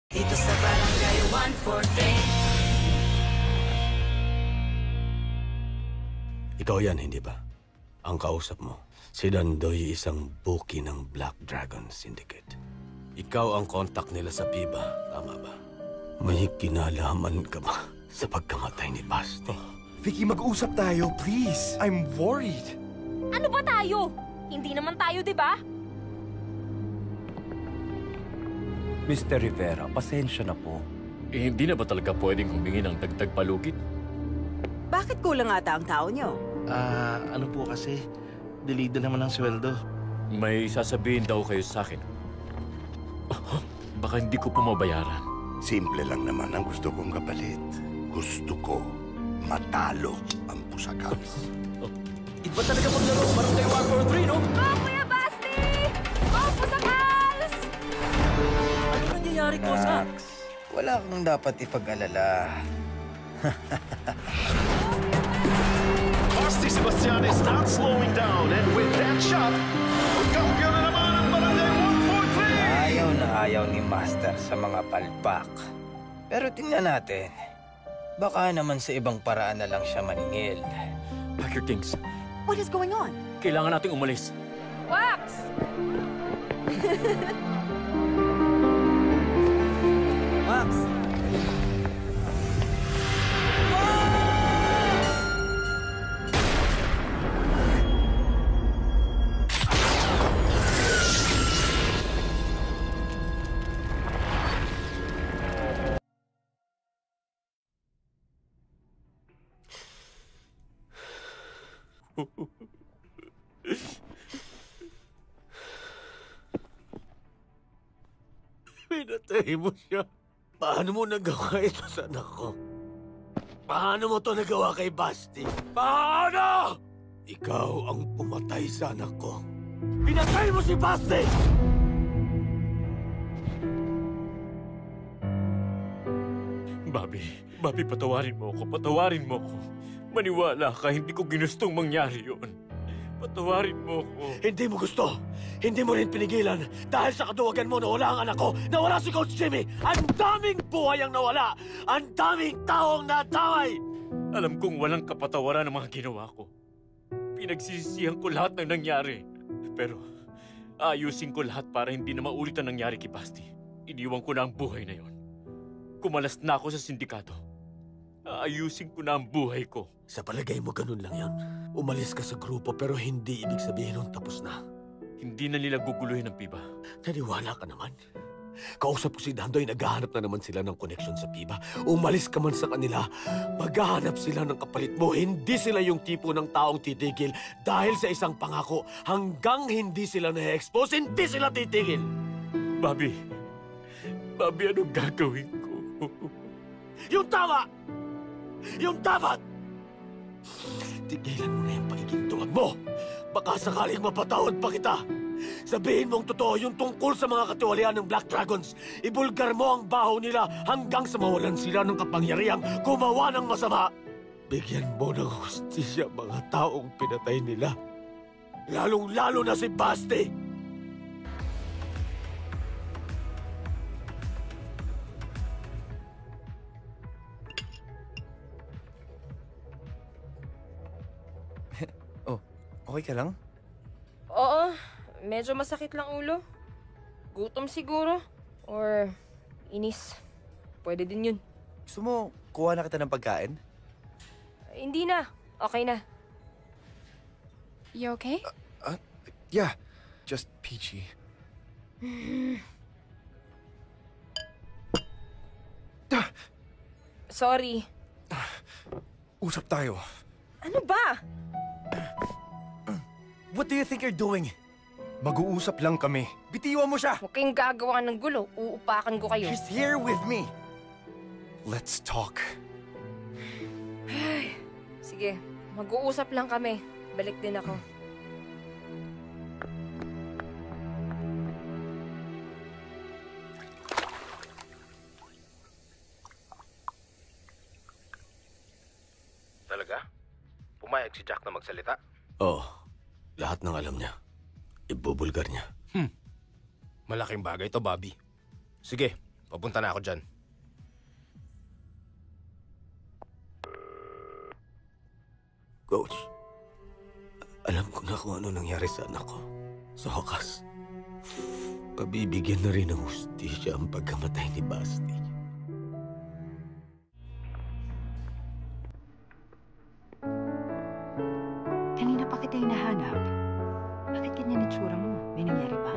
Dito sa Barangay 143. Ikaw yan, hindi ba? Ang kausap mo, si Dandoy, isang buki ng Black Dragon Syndicate. Ikaw ang contact nila sa PIBA, tama ba? May kinalaman ka ba sa pagkamatay ni Basti? Vicky, mag-usap tayo, please. I'm worried. Ano ba tayo? Hindi naman tayo, di ba? Mr. Rivera, pasensya na po. Hindi na ba talaga pwedeng humingi ng dagdag palugit? Bakit kulang ata ang tao nyo? Ano po kasi, delayed na naman ang sweldo. May sasabihin daw kayo sa akin. Baka hindi ko po mabayaran. Simple lang naman ang gusto kong kapalit. Gusto ko matalo ang Pusakals. Iba talaga maglaro, Barangay 143, no? Oh, Kuya Basti! Oh, Pusakals! Ano nangyayari ko sa... Wala kang dapat ipag-alala. Basti Sebastian is not slowing down, and with that shot, kampiyon na naman ang Barangay 143! Ayaw na ayaw ni Master sa mga palpak. Pero tingnan natin. Baka naman sa ibang paraan na lang siya maningil. Packer Kings, What is going on? kailangan nating umalis. Wax! Max! Pinatay mo siya. Paano mo nagawa ito sa anak ko? Paano mo to nagawa kay Basti? Paano? Ikaw ang pumatay sa anak ko. Pinatay mo si Basti! Bobby, patawarin mo ako, Maniwala ka, hindi ko ginustong mangyari yun. Patawarin mo ako. Hindi mo gusto. Hindi mo rin pinigilan. Dahil sa kaduwagan mo, nawala ang anak ko. Nawala si Coach Jimmy. Ang daming buhay ang nawala. Ang daming taong nadamay. Alam kong walang kapatawaran ang mga ginawa ko. Pinagsisisihan ko lahat ng nangyari. Pero ayusin ko lahat para hindi na maulit ang nangyari kay Basti. Iniwan ko na ang buhay na yon. Kumalas na ako sa sindikato. Ayusin ko na ang buhay ko. Sa palagay mo, ganun lang yan. Umalis ka sa grupo pero hindi ibig sabihin nun tapos na. Hindi na nila guguluhin ang PIBA. Naniwala ka naman. Kausap ko si Dandoy, naghahanap na naman sila ng koneksyon sa PIBA. Umalis ka man sa kanila, maghahanap sila ng kapalit mo. Hindi sila yung tipo ng taong titigil dahil sa isang pangako. Hanggang hindi sila na-expose, hindi sila titigil. Bobby, anong gagawin ko? Yung tama! Yung dapat! Tigilan mo na yung pagiging tuwad mo! Baka sakaling mapatawad pa kita! Sabihin mong totoo yung tungkol sa mga katiwalian ng Black Dragons. Ibulgar mo ang baho nila hanggang sa mawalan sila ng kapangyarihang gumawa ng masama. Bigyan mo ng hustisya mga taong pinatay nila. Lalong-lalo na si Basti! Okay ka lang? Oo, medyo masakit lang ulo. Gutom siguro. Or inis. Pwede din yun. Gusto mo, kuha na kita ng pagkain? Hindi na. Okay na. You okay? Yeah, just peachy. Sorry. Usap tayo. Ano ba? What do you think you're doing? Mag-uusap lang kami. Bitiwan mo siya! Huwag kayong gagawa ng gulo. Uupakan ko kayo. She's here with me. Let's talk. Sige, mag-uusap lang kami. Balik din ako. Talaga? Pumayag si Jack na magsalita? Oo. Lahat ng alam niya. Ibubulgar niya. Malaking bagay to, Bobby. Sige, Papunta na ako dyan. Coach, alam ko na kung ano nangyari sa anak ko. Sa wakas, pabibigyan na rin ng hustisya ang pagkamatay ni Basti. Kanina pa kita hinahanap. Bakit ganyan itsura mo? May nangyari ba?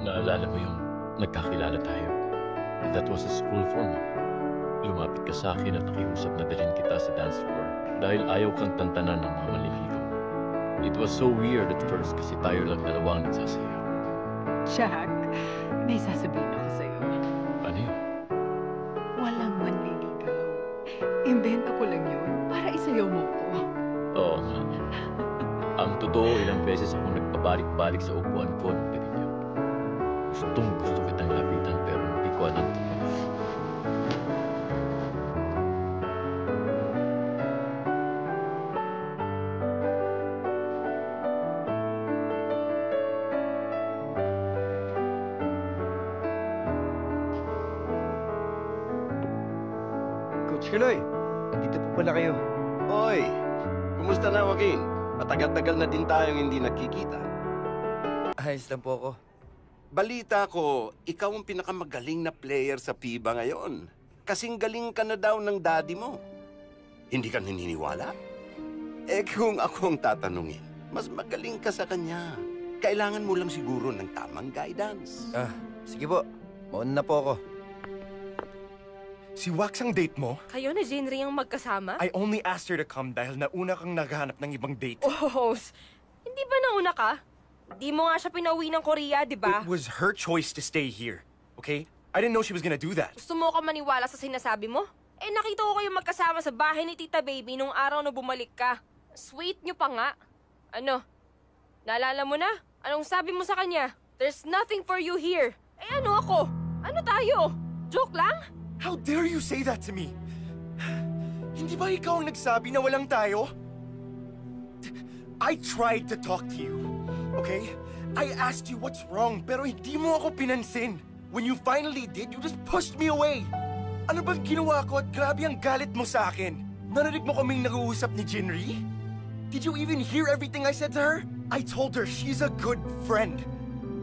Naalala mo yung nagkakilala tayo? That was a school form. Lumapit ka sa akin at nakiusap na dalhin kita sa dance floor dahil ayaw kang tantanan ng mga maliligaw. It was so weird at first kasi tayo lang dalawang nagsasayaw. Jack, may sasabihin ako sa'yo. Ano yun? Walang manliligaw. Imbenta ko lang yun para isayaw mo ko. Oo nga. Ang totoo, ilang beses akong nagpabalik-balik sa upuan ko ng gabi niyo. Gusto kitang lapitan pero hindi ko alam. Coach Kaloy, nandito po pala kayo. Hoy, kumusta na, Joaquin? Matagal-tagal na din tayong hindi nagkikita. Ayos lang po ako. Balita ko, ikaw ang pinakamagaling na player sa FIBA ngayon. Kasing galing ka na daw ng daddy mo. Hindi ka naniniwala? Eh kung ako ang tatanungin, mas magaling ka sa kanya. Kailangan mo lang siguro ng tamang guidance. Sige po. Mauna na po ako. Si Wax ang date mo? Kayo na Jinri ang magkasama? I only asked her to come dahil nauna kang naghahanap ng ibang date. Oh, hindi ba nauna ka? Di mo nga siya pinauwi ng Korea, di ba? It was her choice to stay here, okay? I didn't know she was gonna do that. Gusto mo ka maniwala sa sinasabi mo? Eh, nakita ko kayo magkasama sa bahay ni Tita Baby nung araw na bumalik ka. Sweet nyo pa nga. Ano? Naalala mo na? Anong sabi mo sa kanya? There's nothing for you here. Eh, ano ako? Ano tayo? Joke lang? How dare you say that to me? Hindi ba ikaw ang nagsabi na walang tayo? I tried to talk to you. Okay? I asked you what's wrong, pero hindi mo ako pinansin. When you finally did, you just pushed me away. Ano bang ginawa ko at grabe ang galit mo sa akin? Narinig mo kaming nag-uusap ni Jinri? Did you even hear everything I said to her? I told her she's a good friend.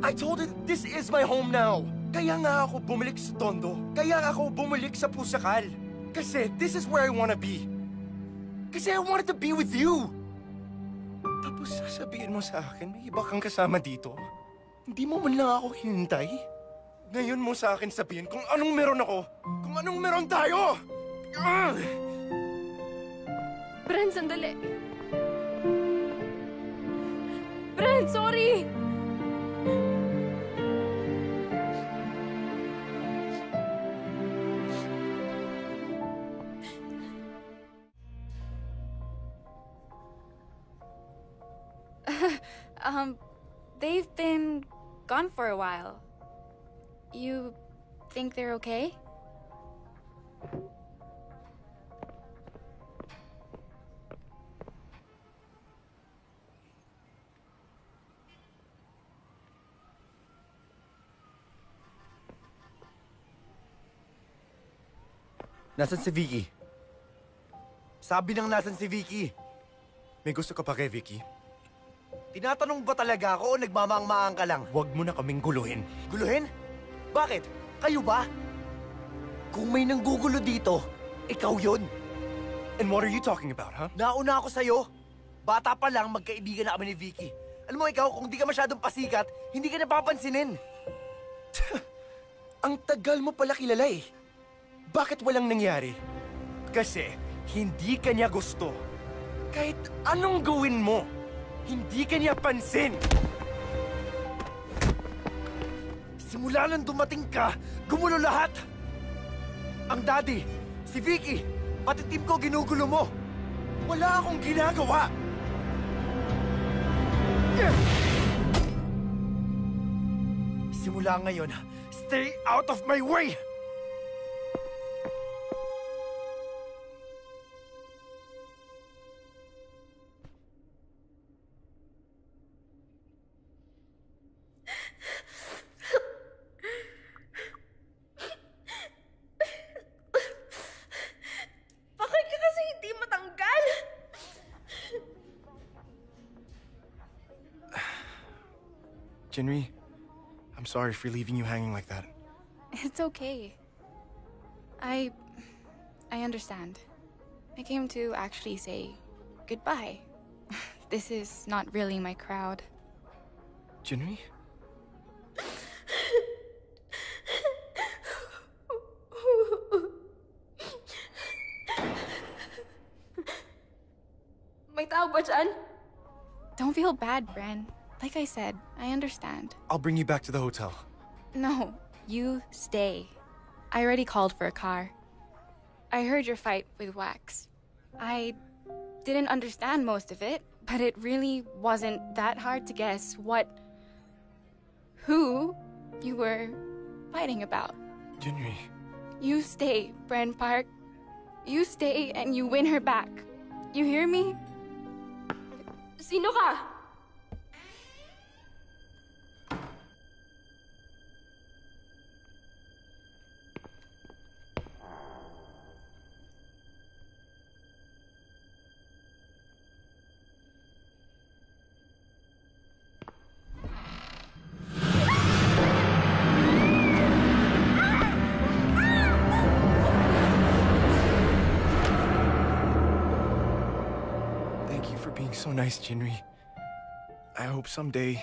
I told her this is my home now. Kaya nga ako bumalik sa Tondo. Kaya ako bumalik sa Pusakal. Kasi this is where I wanna be. Kasi I wanted to be with you. Tapos sasabihin mo sa akin, may iba kang kasama dito. Hindi mo man lang ako hinintay. Ngayon mo sa akin sabihin kung anong meron ako. Kung anong meron tayo. Bren, sandali. Bren, sorry! They've been gone for a while. You think they're okay? Nasaan si Vicky? Sabi nang nasan si Vicky. May gusto ka pa kay Vicky? Tinatanong ba talaga ako o nagmamaang-maang ka lang? Huwag mo na kaming guluhin. Guluhin? Bakit? Kayo ba? Kung may nanggugulo dito, ikaw yun. And what are you talking about, huh? Nauna ako sa'yo. Bata pa lang, magkaibigan na kami ni Vicky. Alam mo ikaw, kung di ka masyadong pasikat, hindi ka napapansinin. Ang tagal mo pala kilala eh. Bakit walang nangyari? Kasi hindi ka niya gusto. Kahit anong gawin mo, hindi ka niya pansin. Simula nang dumating ka, gumulo lahat. Ang daddy, si Vicky, pati team ko ginugulo mo. Wala akong ginagawa. Simula ngayon, stay out of my way! Jinri, I'm sorry for leaving you hanging like that. It's okay. I understand. I came to actually say goodbye. This is not really my crowd. Jinri? May tao ba dyan? Don't feel bad, Bren. Like I said, I understand. I'll bring you back to the hotel. No, you stay. I already called for a car. I heard your fight with Wax. I didn't understand most of it, but it really wasn't that hard to guess who you were fighting about. Jinri. You stay, Bren Park. You stay and you win her back. You hear me? Sino ka? So nice, Jinri. I hope someday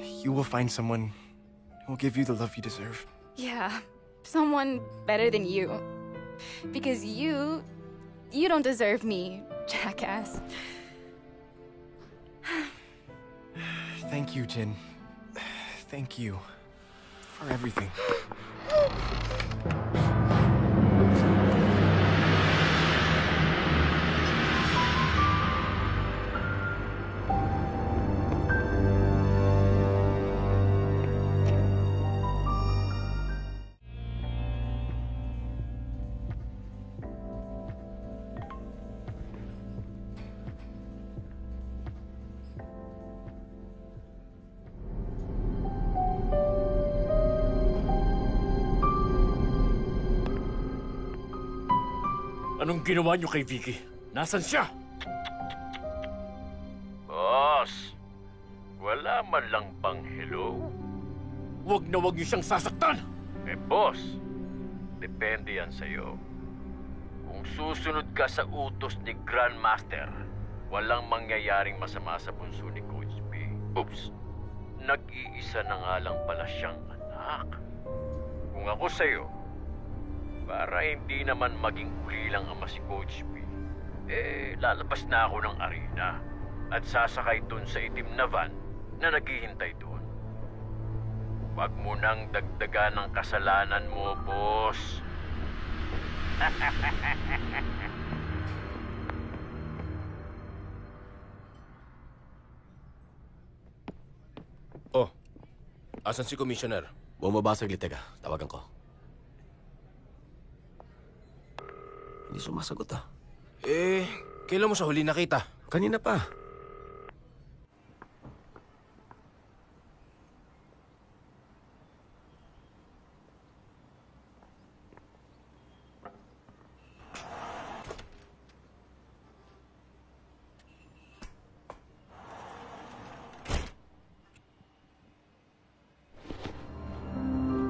you will find someone who will give you the love you deserve. Yeah, someone better than you. Because you don't deserve me, jackass. Thank you, Jin. Thank you for everything. Anong ginawa niyo kay Vicky? Nasaan siya? Boss, wala man lang bang hello? Huwag na huwag niyo siyang sasaktan! Boss, depende yan sa'yo. Kung susunod ka sa utos ni Grandmaster, walang mangyayaring masama sa bunso ni Coach B. Oops, nag-iisa na nga lang pala siyang anak. Kung ako sa'yo, para hindi naman maging ulilang ama si Coach B, lalabas na ako ng arena at sasakay dun sa itim na van na naghihintay doon. Huwag mo nang dagdagan ng kasalanan mo, boss. Oh, asan si Commissioner? Bumaba saglit, teka. Tawagan ko. Hindi sumasagot ah. Kailan mo sa huli nakita? Kanina pa.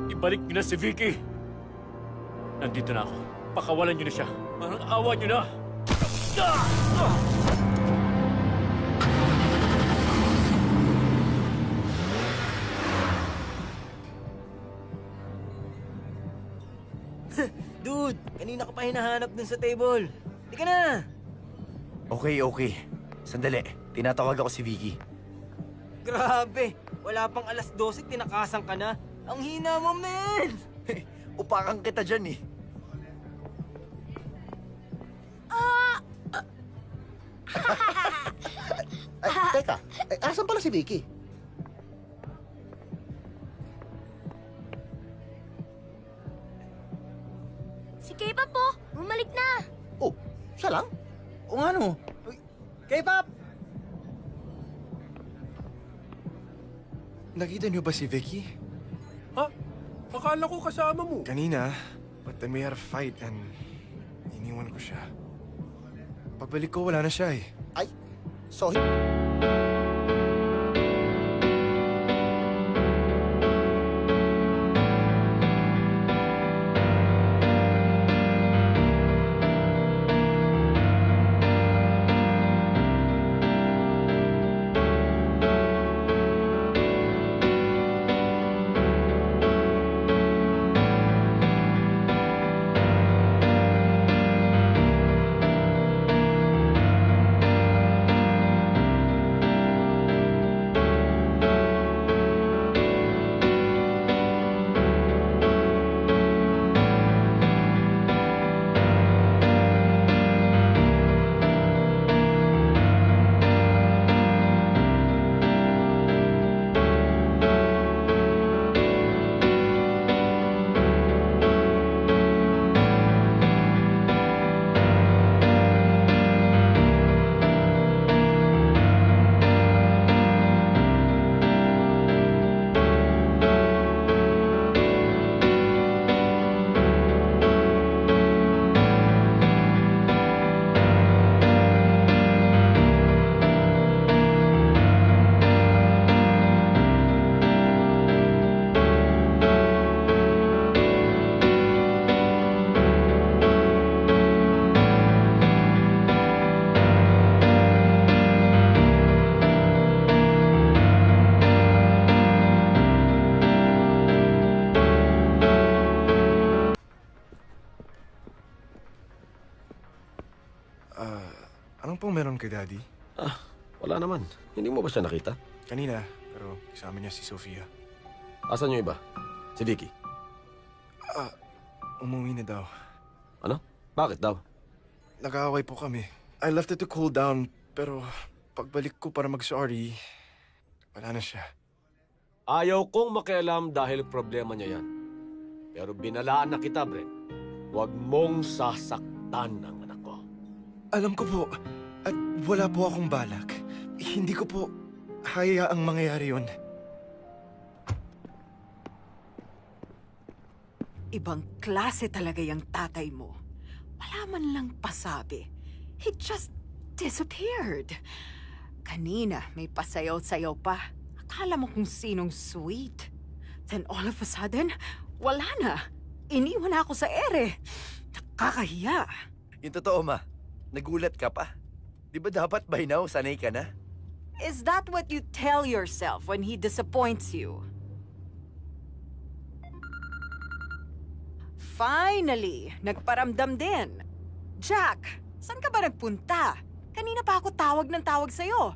Ibalik niyo na si Vicky! Nandito na ako. Pakawalan niyo na siya. Parang awa niyo na! Dude, kanina ka pa hinahanap dun sa table. Di ka na! Okay. Sandali. Tinatawag ako si Vicky. Grabe! Wala pang alas 12, tinakasan ka na. Ang hina mo, man! Upakan kita dyan eh. Teka, asan pala si Vicky? Si K-pop po, bumalik na. Oh, siya lang? O nga no. K-pop! Nakita niyo ba si Vicky? Ha? Akala ko kasama mo. Kanina, but then we had a fight and iniwan ko siya. Pagbalik ko, wala na siya eh. Ay, so... Anong pong meron kay Daddy? Wala naman. Hindi mo ba siya nakita? Kanina, pero kasama niya si Sofia. Asan yung iba? Si Vicky? Umuwi na daw. Ano? Bakit daw? Nag-aaway po kami. I left it to cool down, pero pagbalik ko para mag-sorry, wala na siya. Ayaw kong makialam dahil problema niya yan. Pero binalaan na kita, Bren. Huwag mong sasaktan ang anak ko. Alam ko po, at wala po akong balak. Hindi ko po hayaang mangyayari yun. Ibang klase talaga yung tatay mo. Wala man lang pasabi. He just disappeared. Kanina, may pasayaw-sayaw pa. Akala mo kung sinong sweet. Then all of a sudden, wala na. Iniwan na ako sa ere. Nakakahiya. Yung totoo, Ma. Nagulat ka pa. Di ba dapat by now sanay ka na? Is that what you tell yourself when he disappoints you? Finally, nagparamdam din. Jack, saan ka ba nagpunta? Kanina pa ako tawag ng tawag sa'yo.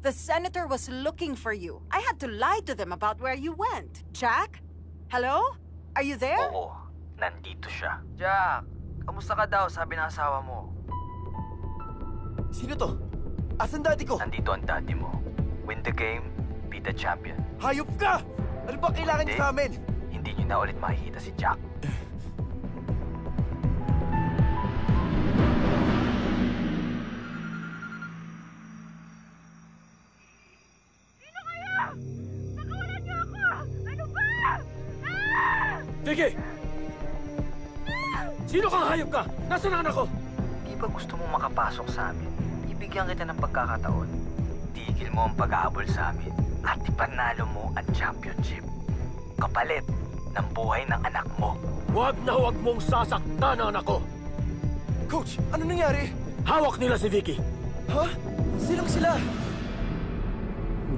The senator was looking for you. I had to lie to them about where you went. Jack? Hello? Are you there? Oo, nandito siya. Jack, kamusta ka daw? Sabi ng asawa mo. Sino to? Asan daddy ko? Nandito ang daddy mo. Win the game, be the champion. Hayop ka! Ano ba kailangan niyo sa amin? Hindi niyo na ulit makikita si Jack. Vicky! Sino kang hayop ka? Nasaan ang anak ko? Di ba gusto mong makapasok sa amin? Ibigyan kita ng pagkakataon. Tigil mo ang pag-aabol sa amin at ipanalo mo ang championship. Kapalit ng buhay ng anak mo. Huwag na huwag mong sasaktan ang anak ko! Coach, ano nangyari? Hawak nila si Vicky! Ha? Sinong sila?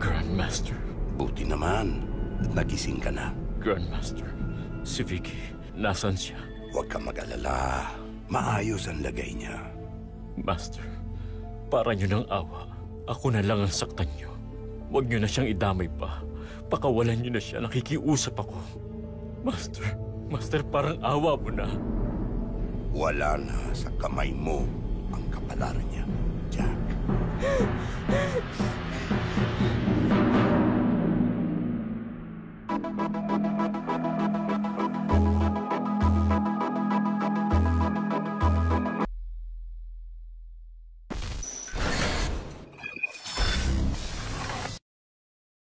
Grandmaster. Buti naman at nagising ka na. Grandmaster, si Vicky, nasan siya? Huwag kang mag-alala. Maayos ang lagay niya. Master, para niyo ng awa. Ako na lang ang saktan niyo. Huwag niyo na siyang idamay pa. Pakawalan niyo na siya. Nakikiusap ako. Master, parang awa mo na. Wala na sa kamay mo ang kapalaran niya, Jack.